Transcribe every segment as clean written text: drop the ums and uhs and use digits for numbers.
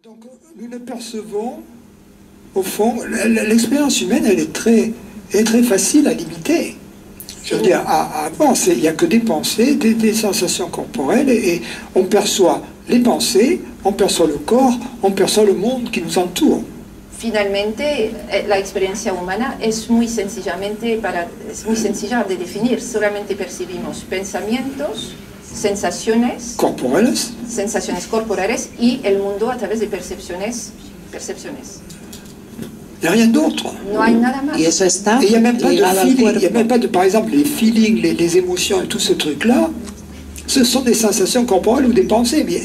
Donc nous ne percevons, au fond, l'expérience humaine, elle est très facile à limiter. Je veux dire, avant, il n'y a que des pensées, des sensations corporelles, et on perçoit les pensées, on perçoit le corps, on perçoit le monde qui nous entoure. Finalmente, la experiencia humana es muy sencilla de definir. Solamente percibimos pensamientos, sensaciones corporales y el mundo a través de percepciones. Il n'y a rien d'autre. No hay nada más. Y eso está Il n'y a même pas de ligado al feeling, il n'y a cuerpo. même pas de, par exemple, les feelings, les émotions et tout ce truc-là, ce sont des sensations corporelles ou des pensées, mais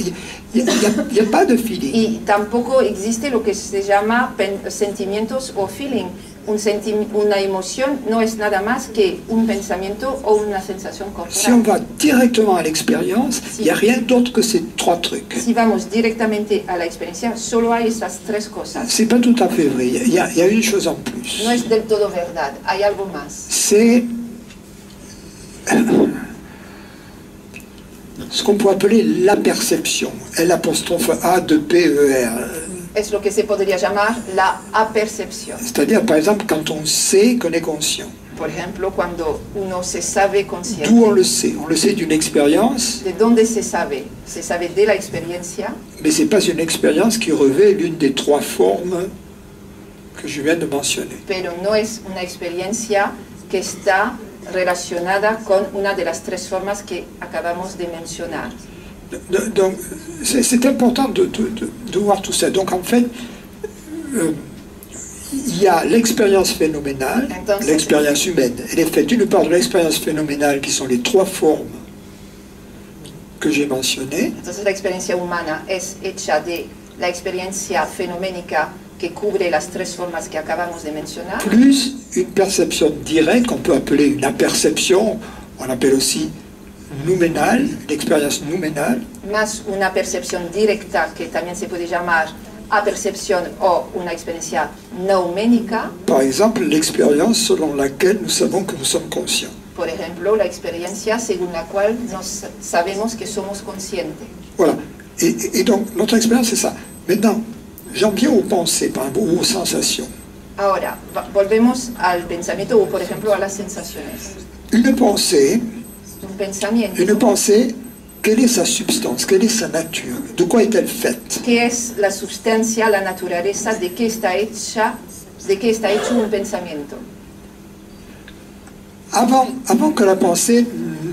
il n'y a pas de feeling. Y tampoco existe lo que se llama sentimientos o feeling. Una emoción no es nada más que un pensamiento o una sensación Si on corporal. va directement à l'expérience, il n'y a rien d'autre que ces trois trucs. Si vamos directamente a la experiencia, solo hay esas tres cosas. C'est pas tout à fait vrai, il y a une chose en plus. No es del todo verdad, hay algo más. C'est ce qu'on peut appeler la perception, L'A'2PER. Es lo que se podría llamar la apercepción. C'est-à-dire, par exemple, quand on sait qu'on est conscient. Por ejemplo, cuando uno se sabe consciente. D'où on le sait? On le sait d'une expérience. ¿De dónde se sabe? Se sabe de la experiencia. Mais ce n'est pas une expérience qui revêt l'une des trois formes que je viens de mentionner. Pero no es una experiencia que está relacionada con una de las tres formas que acabamos de mencionar. Donc, c'est important de voir tout ça. Donc, en fait, il y a l'expérience phénoménale, l'expérience humaine. Elle est faite d'une part de l'expérience phénoménale, qui sont les trois formes que j'ai mentionnées. Entonces la experiencia humana es hecha de la experiencia fenoménica que cubre las tres formas que acabamos de mencionar. Plus une perception directe qu'on peut appeler une aperception, on appelle aussi nouménale, l'expérience nouménale. Más una percepción directa que también se puede llamar apercepción o una experiencia nouménica. Par exemple, l'expérience selon laquelle nous savons que nous sommes conscients. Por ejemplo, la experiencia según la cual sabemos que somos conscientes. Voilà. Et donc, notre expérience, c'est ça. Maintenant, j'en viens aux pensées, par exemple, ou aux sensations. Ahora, volvemos al pensamiento o, por ejemplo, a las sensaciones. Une pensée, Une pensée, quelle est sa substance, quelle est sa nature? De quoi est-elle faite? ¿Qué es la sustancia, la naturaleza, de qué está hecho un pensamiento? Avant que la pensée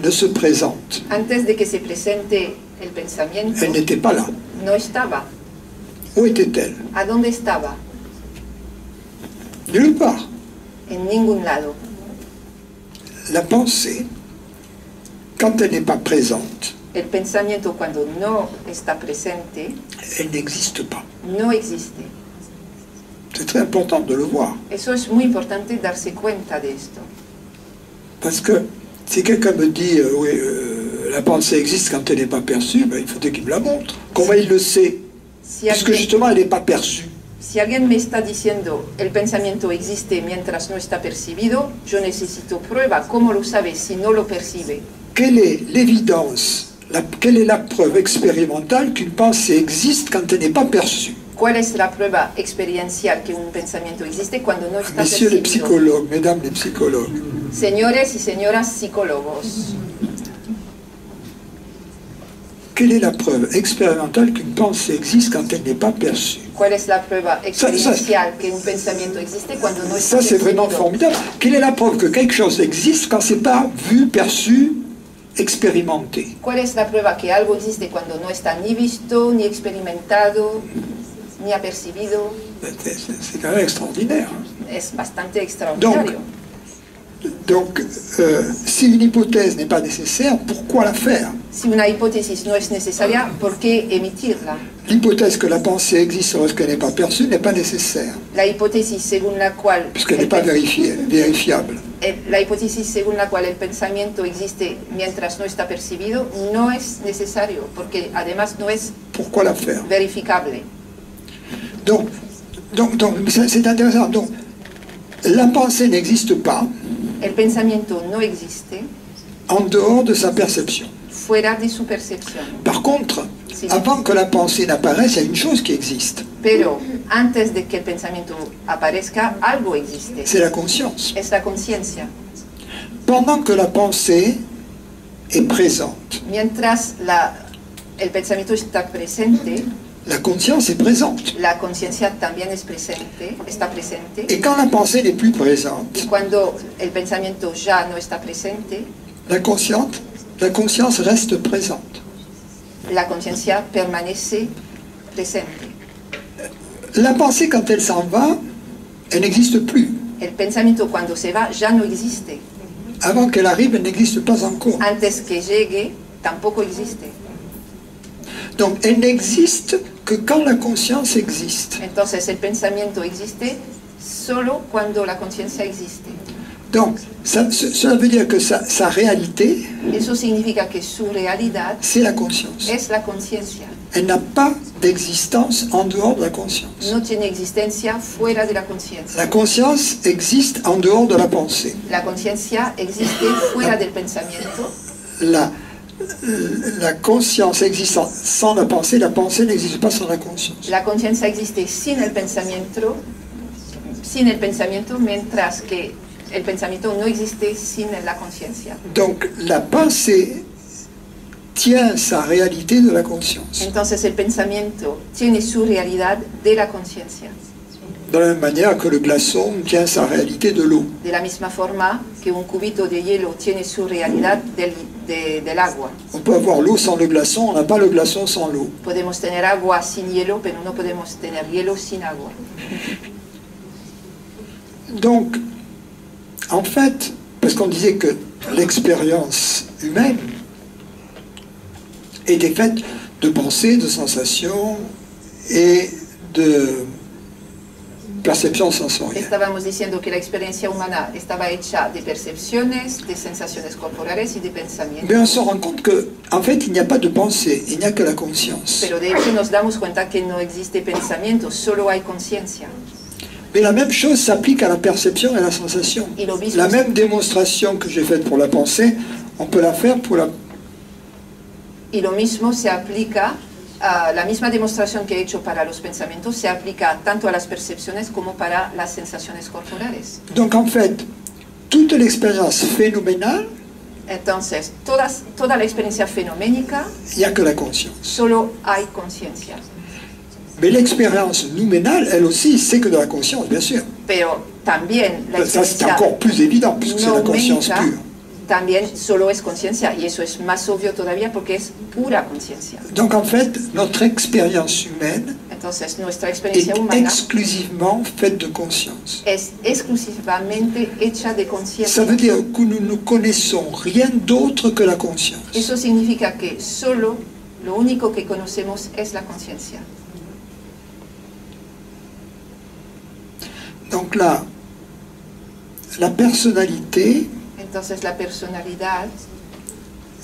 ne se présente, Antes de que se presente el pensamiento, elle n'était pas là. no estaba. Où était-elle? ¿A dónde estaba? Nulle part. En ningún lado. La pensée, quand elle n'est pas présente, El pensamiento, cuando no está presente, elle n'existe pas. no existe. C'est très important de le voir. Eso es muy importante darse cuenta de esto. Parce que si quelqu'un me dit la pensée existe quand elle n'est pas perçue, ben, il faudrait qu'il me la montre. Comment il le sait? Puisque justement elle n'est pas perçue. Si alguien me está diciendo el pensamiento existe mientras no está percibido, yo necesito prueba. ¿Cómo lo sabe si no lo percibe? Quelle est l'évidence, quelle est la preuve expérimentale qu'une pensée existe quand elle n'est pas perçue? ¿Cuál es la prueba experiencial que un pensamiento existe cuando no está Messieurs les percibido? psychologues, mesdames les psychologues. Señores y señoras psicólogos, Quelle est la preuve expérimentale qu'une pensée existe quand elle n'est pas perçue? ¿cuál es la prueba experiencial que un pensamiento existe cuando no está Ça, c'est vraiment percibido? formidable. Quelle est la preuve que quelque chose existe quand c'est pas vu, perçu, expérimenté? ¿Cuál es la prueba que algo existe cuando no está ni visto, ni experimentado, ni apercibido? C'est quand même extraordinaire. Es bastante extraordinario. Donc, si une hypothèse n'est pas nécessaire, pourquoi la faire? Si una hipótesis no es necesaria, ¿por qué emitirla? L'hypothèse que la pensée existe lorsqu'elle n'est pas perçue n'est pas nécessaire, La hipótesis según la cual puisqu'elle n'est pas vérifiable. la hipótesis según la cual el pensamiento existe mientras no está percibido no es necesario, porque además no es Pourquoi la faire? verificable. Donc c'est intéressant. Donc, la pensée n'existe pas El pensamiento no existe en dehors de sa perception. fuera de su percepción. Par contre, avant que la pensée n'apparaisse, il y a une chose qui existe. Pero antes de que el pensamiento aparezca, algo existe. C'est la conscience. Es la conciencia. Pendant que la pensée est présente, Mientras el pensamiento está presente, la conscience est présente. la conciencia también está presente. Et quand la pensée n'est plus présente, Y cuando el pensamiento ya no está presente, la conscience reste présente. la conciencia permanece presente. La pensée, quand elle s'en va, elle n'existe plus. El pensamiento cuando se va ya no existe. Avant qu'elle arrive, elle n'existe pas encore. Antes que llegue, tampoco existe. Donc, elle n'existe que quand la conscience existe. Entonces el pensamiento existe solo cuando la conciencia existe. Donc, cela veut dire que sa réalité, Eso significa que su realidad c'est la conscience. es la conciencia. Elle n'a pas d'existence en dehors de la conscience. No tiene existencia fuera de la conciencia. La conscience existe en dehors de la pensée. La conciencia existe fuera del pensamiento. La conscience existe sans la pensée n'existe pas sans la conscience. La conciencia existe sin el pensamiento, mientras que el pensamiento no existe sin la conciencia. Donc la pensée tient sa réalité de la conscience. Entonces el pensamiento tiene su realidad de la conciencia. De la même manière que le glaçon tient sa réalité de l'eau. De la misma forma que un cubito de hielo tiene su realidad del agua. On peut avoir l'eau sans le glaçon, on n'a pas le glaçon sans l'eau. Podemos tener agua sin hielo, pero no podemos tener hielo sin agua. Donc, en fait, parce qu'on disait que l'expérience humaine était faite de pensées, de sensations et de percepción sensorial. Estábamos diciendo que la experiencia humana estaba hecha de percepciones, de sensaciones corporales y de pensamientos. Mais on se rend compte qu'en fait, il n'y a pas de pensée, il n'y a que la conscience. Pero de hecho nos damos cuenta que no existe pensamiento, solo hay conciencia. Mais la même chose s'applique à la perception et à la sensation. Y lo mismo, La même démonstration que j'ai faite pour la pensée, on peut la faire pour la... y lo mismo se aplica, la misma demostración que he hecho para los pensamientos se aplica tanto a las percepciones como para las sensaciones corporales. Donc en fait, toute l'expérience phénoménale, Entonces, toda la experiencia fenoménica, il n'y a que la conscience. solo hay conciencia. Mais l'expérience nouménale, elle aussi, c'est que de la conscience, bien sûr. Pero también la Ça, c'est experiencia encore plus évident, puisque c'est la conscience noménica pure. también solo es conciencia, y eso es más obvio todavía porque es pura conciencia. Donc en fait, notre expérience humaine Entonces, nuestra est experiencia humana exclusivement faite de conscience. es exclusivamente hecha de Ça conciencia. veut dire que nous ne connaissons rien d'autre que la conscience. Eso significa que solo lo único que conocemos es la conciencia. Donc là, la personnalité Entonces, la personalidad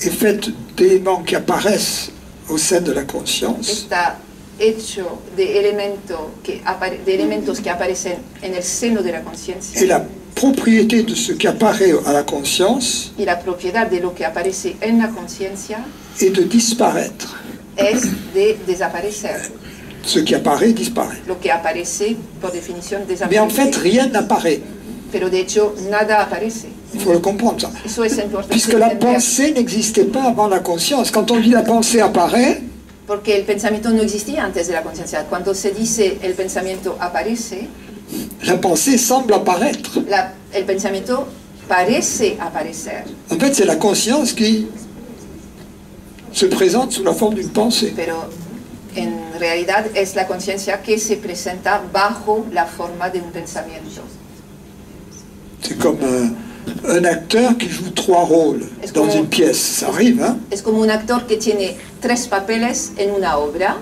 est faite d'éléments qui apparaissent au sein de la conscience está hecho de elementos que aparecen en el seno de la conciencia. et la propriété de ce qui apparaît à la conscience Y la propiedad de lo que aparece en la conciencia est de disparaître. es de desaparecer. Ce qui apparaît disparaît. Lo que aparece, por definición, Mais en fait, desaparece. rien n'apparaît. Pero de hecho, nada aparece. Il faut le comprendre ça. Eso es importante. Puisque la entender, pensée n'existait pas avant la conscience. Quand on dit la pensée apparaît, porque el pensamiento no existía antes de la conciencia. Cuando se dice el pensamiento aparece, la pensée semble apparaître. el pensamiento parece aparecer. En fait, c'est la conscience qui se présente sous la forme d'une pensée. Pero en realidad es la conciencia que se presenta bajo la forma de un pensamiento. C'est comme un acteur qui joue 3 rôles Es dans como- une pièce. Ça arrive, hein? Es como un actor que tiene 3 papeles en una obra.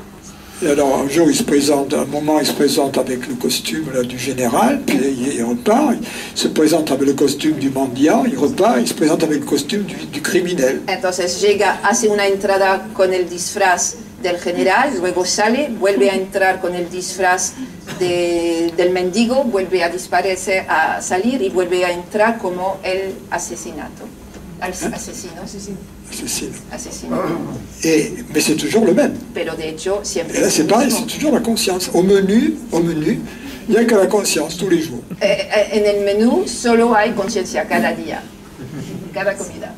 Et alors, un jour, il se présente, à un moment, il se présente avec le costume là, du général, puis il repart. Il se présente avec le costume du mendiant, il repart, il se présente avec le costume du criminel. Entonces llega, hace una entrada con el disfraz del general, luego sale, vuelve a entrar con el disfraz del mendigo, vuelve a desaparecer, a salir y vuelve a entrar como el asesinato. Asesino. Asesino. Mais c'est toujours le même. Pero de hecho, siempre Et là, c'est pareil, c'est toujours la conscience. Au menu, il n'y a que la conscience tous les jours. En el menú solo hay conciencia cada día, cada comida.